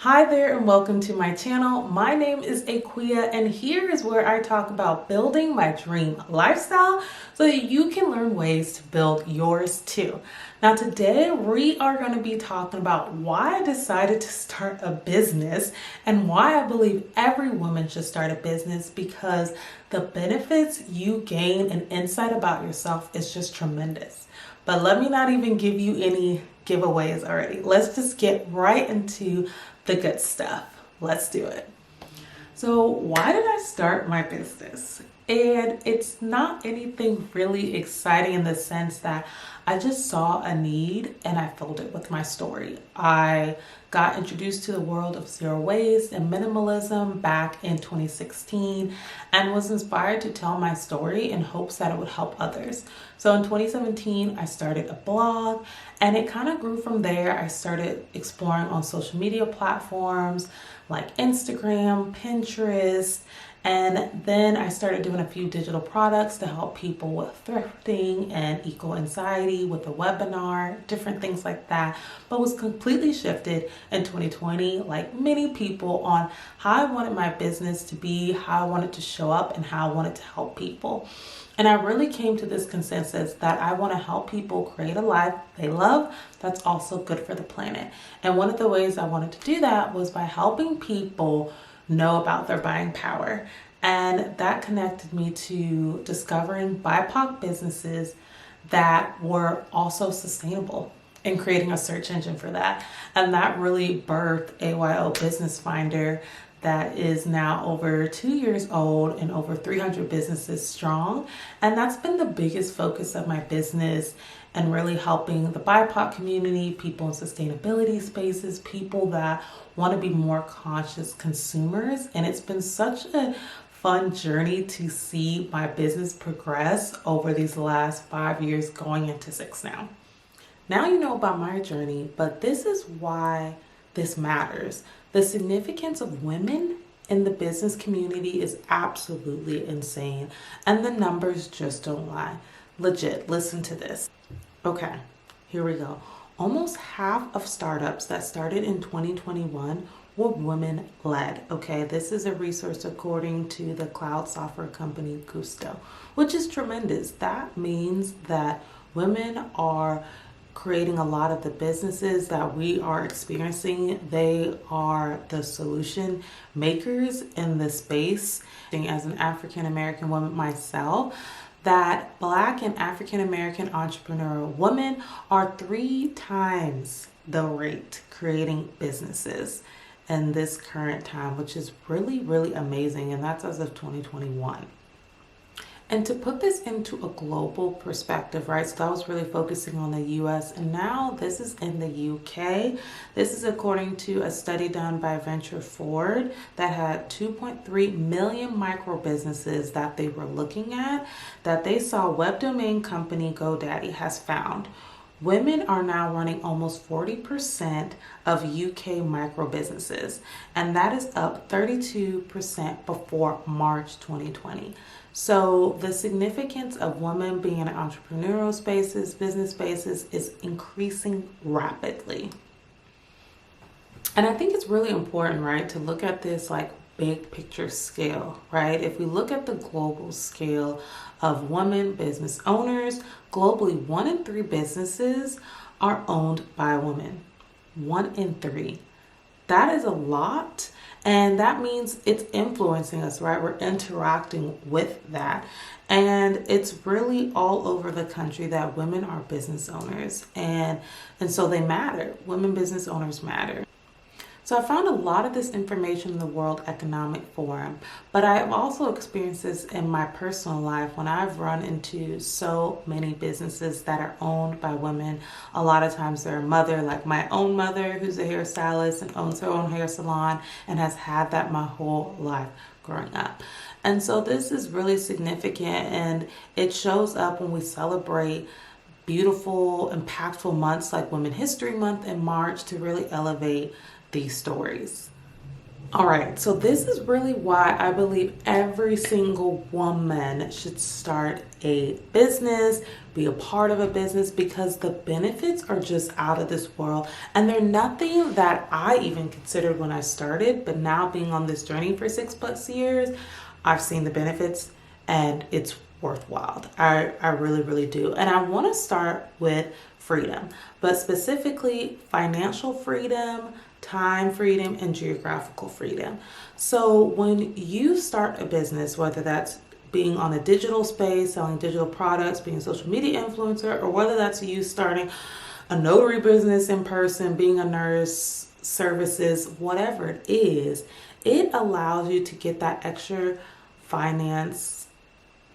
Hi there and welcome to my channel. My name is A.Y.O and here is where I talk about building my dream lifestyle so that you can learn ways to build yours too. Now today we are going to be talking about why I decided to start a business and why I believe every woman should start a business, because the benefits you gain and insight about yourself is just tremendous. But let me not even give you any giveaways already. Let's just get right into the good stuff. Let's do it. So why did I start my business? And it's not anything really exciting in the sense that I just saw a need and I filled it with my story. I got introduced to the world of zero waste and minimalism back in 2016 and was inspired to tell my story in hopes that it would help others. So in 2017, I started a blog and it kind of grew from there. I started exploring on social media platforms like Instagram, Pinterest, and then I started doing a few digital products to help people with thrifting and eco-anxiety with a webinar, different things like that. But was completely shifted in 2020, like many people, on how I wanted my business to be, how I wanted to show up, and how I wanted to help people. And I really came to this consensus that I want to help people create a life they love that's also good for the planet. And one of the ways I wanted to do that was by helping people know about their buying power. And that connected me to discovering BIPOC businesses that were also sustainable and creating a search engine for that. And that really birthed A.Y.O Business Finder, that is now over 2 years old and over 300 businesses strong. And that's been the biggest focus of my business, and really helping the BIPOC community, people in sustainability spaces, people that want to be more conscious consumers. And it's been such a fun journey to see my business progress over these last 5 years, going into 6 now. Now you know about my journey, but this is why this matters. The significance of women in the business community is absolutely insane, and the numbers just don't lie. Legit, listen to this. Okay, here we go. Almost half of startups that started in 2021 were women led. Okay, this is a resource according to the cloud software company Gusto, which is tremendous. That means that women are creating a lot of the businesses that we are experiencing. They are the solution makers in the space. As an African American woman myself, that Black and African American entrepreneurial women are 3 times the rate creating businesses in this current time, which is really, really amazing. And that's as of 2021. And to put this into a global perspective, right? So I was really focusing on the US, and now this is in the UK. This is according to a study done by Venture Forward that had 2.3 million micro businesses that they were looking at, that they saw web domain company GoDaddy has found. Women are now running almost 40% of UK micro businesses, and that is up 32% before March 2020. So the significance of women being in entrepreneurial spaces, business spaces, is increasing rapidly. And I think it's really important, right, to look at this like big picture scale, right? If we look at the global scale of women business owners, globally 1 in 3 businesses are owned by women. 1 in 3. That is a lot. And that means it's influencing us, right? We're interacting with that. And it's really all over the country that women are business owners. And so they matter. Women business owners matter. So I found a lot of this information in the World Economic Forum, but I've also experienced this in my personal life when I've run into so many businesses that are owned by women. A lot of times they're a mother, like my own mother, who's a hairstylist and owns her own hair salon and has had that my whole life growing up. And so this is really significant, and it shows up when we celebrate beautiful, impactful months like Women's History Month in March to really elevate these stories. All right, so this is really why I believe every single woman should start a business, be a part of a business, because the benefits are just out of this world. And they're nothing that I even considered when I started, but now being on this journey for 6+ years, I've seen the benefits and it's worthwhile. I really, really do. And I want to start with freedom, but specifically financial freedom, time freedom, and geographical freedom. So when you start a business, whether that's being on a digital space, selling digital products, being a social media influencer, or whether that's you starting a notary business in person, being a nurse, services, whatever it is, it allows you to get that extra finance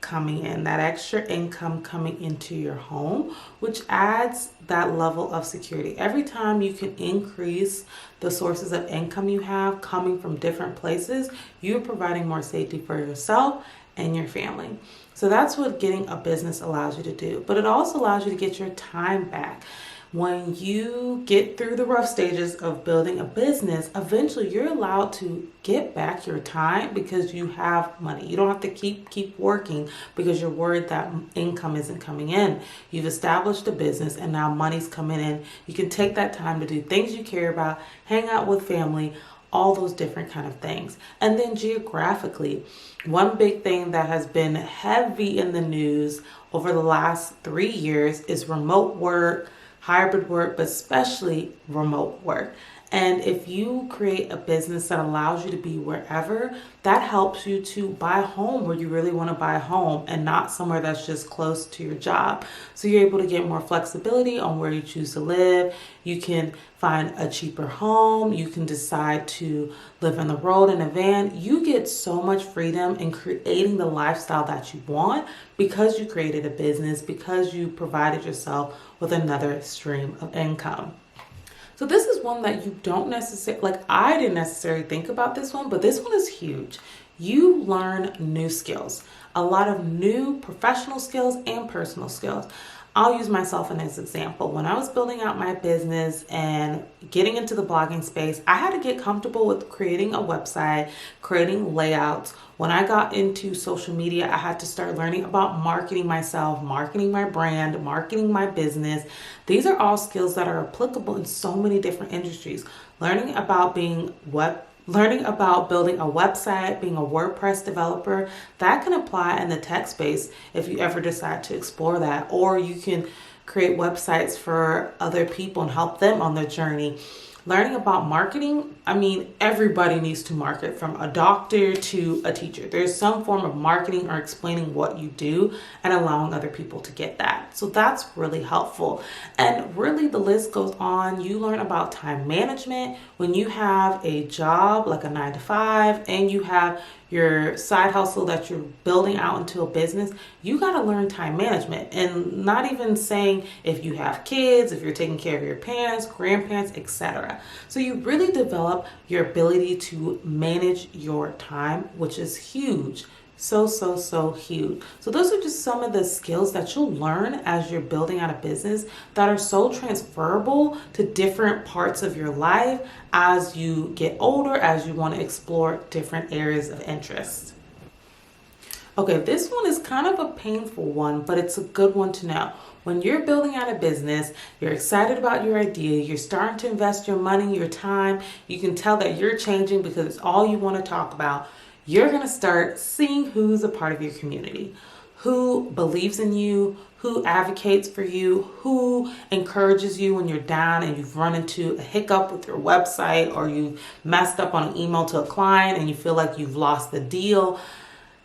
coming in, that extra income coming into your home, which adds that level of security. Every time you can increase the sources of income you have coming from different places, you're providing more safety for yourself and your family. So that's what getting a business allows you to do. But it also allows you to get your time back. When you get through the rough stages of building a business, eventually you're allowed to get back your time because you have money. You don't have to keep working because you're worried that income isn't coming in. You've established a business and now money's coming in. You can take that time to do things you care about, hang out with family, all those different kind of things. And then geographically, one big thing that has been heavy in the news over the last 3 years is remote work, hybrid work, but especially remote work. And if you create a business that allows you to be wherever, that helps you to buy a home where you really want to buy a home and not somewhere that's just close to your job. So you're able to get more flexibility on where you choose to live. You can find a cheaper home. You can decide to live on the road in a van. You get so much freedom in creating the lifestyle that you want because you created a business, because you provided yourself with another stream of income. So this is one that you don't necessarily, like I didn't necessarily think about this one, but this one is huge. You learn new skills, a lot of new professional skills and personal skills. I'll use myself as an example. When I was building out my business and getting into the blogging space, I had to get comfortable with creating a website, creating layouts. When I got into social media, I had to start learning about marketing myself, marketing my brand, marketing my business. These are all skills that are applicable in so many different industries. Learning about building a website, being a WordPress developer, that can apply in the tech space if you ever decide to explore that. Or you can create websites for other people and help them on their journey. Learning about marketing, I mean, everybody needs to market, from a doctor to a teacher. There's some form of marketing or explaining what you do and allowing other people to get that. So that's really helpful. And really the list goes on. You learn about time management when you have a job like a 9 to 5 and you have your side hustle that you're building out into a business. You got to learn time management, and not even saying if you have kids, if you're taking care of your parents, grandparents, etc. So you really develop your ability to manage your time, which is huge. So huge. So those are just some of the skills that you'll learn as you're building out a business that are so transferable to different parts of your life as you get older, as you want to explore different areas of interest. Okay, this one is kind of a painful one, but it's a good one to know. When you're building out a business, you're excited about your idea, you're starting to invest your money, your time, you can tell that you're changing because it's all you want to talk about. You're going to start seeing who's a part of your community, who believes in you, who advocates for you, who encourages you when you're down and you've run into a hiccup with your website, or you've messed up on an email to a client and you feel like you've lost the deal.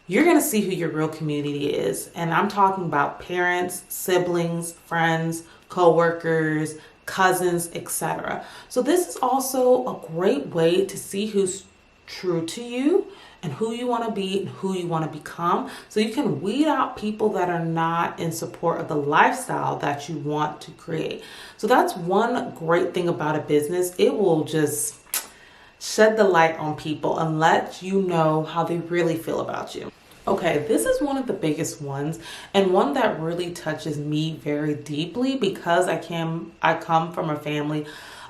You're going to see who your real community is. And I'm talking about parents, siblings, friends, co-workers, cousins, etc. So this is also a great way to see who's true to you and who you want to be and who you want to become, so you can weed out people that are not in support of the lifestyle that you want to create. So that's one great thing about a business. It will just shed the light on people and let you know how they really feel about you. Okay, this is one of the biggest ones, and one that really touches me very deeply because I come from a family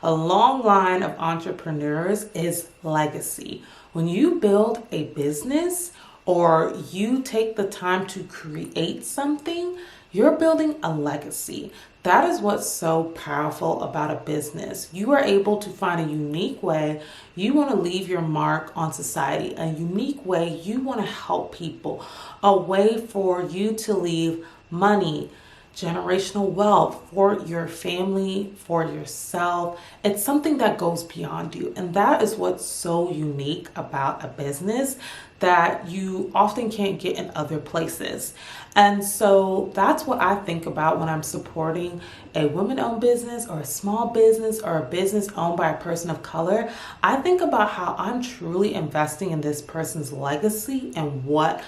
a long line of entrepreneurs is legacy. When you build a business or you take the time to create something, you're building a legacy. That is what's so powerful about a business. You are able to find a unique way you want to leave your mark on society, a unique way you want to help people, a way for you to leave money, generational wealth for your family, for yourself. It's something that goes beyond you. And that is what's so unique about a business that you often can't get in other places. And so that's what I think about when I'm supporting a women-owned business or a small business or a business owned by a person of color. I think about how I'm truly investing in this person's legacy and what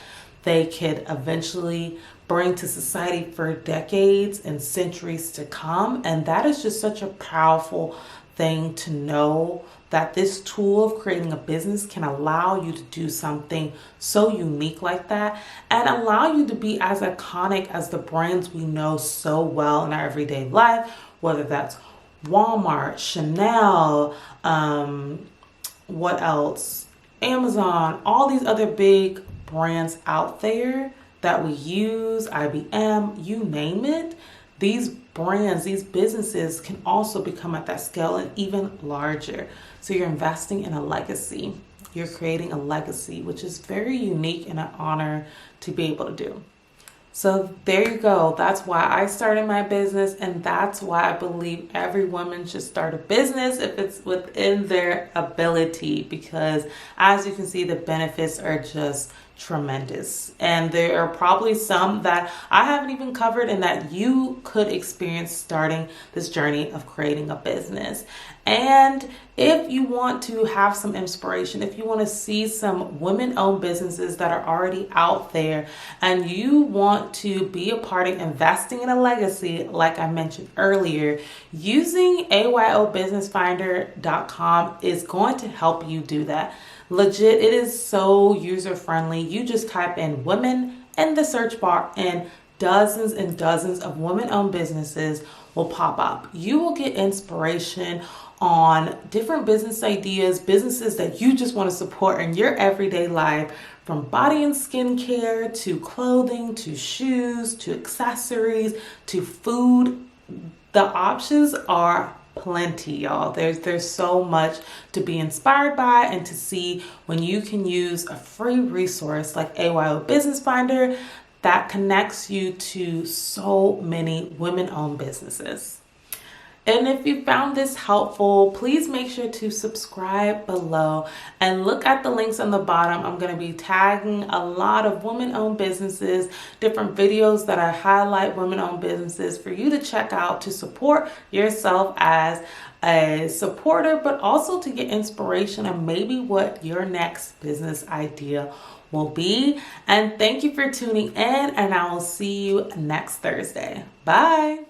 they could eventually bring to society for decades and centuries to come. And that is just such a powerful thing to know, that this tool of creating a business can allow you to do something so unique like that and allow you to be as iconic as the brands we know so well in our everyday life, whether that's Walmart, Chanel, what else? Amazon, all these other big brands out there that we use, IBM, you name it. These brands, these businesses can also become at that scale and even larger. So you're investing in a legacy. You're creating a legacy, which is very unique and an honor to be able to do. So there you go. That's why I started my business, and that's why I believe every woman should start a business if it's within their ability, because as you can see, the benefits are just tremendous. And there are probably some that I haven't even covered and that you could experience starting this journey of creating a business. And if you want to have some inspiration, if you want to see some women-owned businesses that are already out there and you want to be a part of investing in a legacy, like I mentioned earlier, using AYObusinessfinder.com is going to help you do that. Legit, it is so user-friendly. You just type in women in the search bar and dozens of women-owned businesses will pop up. You will get inspiration on different business ideas, businesses that you just want to support in your everyday life, from body and skincare to clothing to shoes to accessories to food. The options are plenty, y'all. There's so much to be inspired by and to see when you can use a free resource like A.Y.O Business Finder that connects you to so many women-owned businesses. And if you found this helpful, please make sure to subscribe below and look at the links on the bottom. I'm going to be tagging a lot of women-owned businesses, different videos that I highlight women-owned businesses for you to check out to support yourself as a supporter, but also to get inspiration on maybe what your next business idea will be. And thank you for tuning in, and I will see you next Thursday. Bye.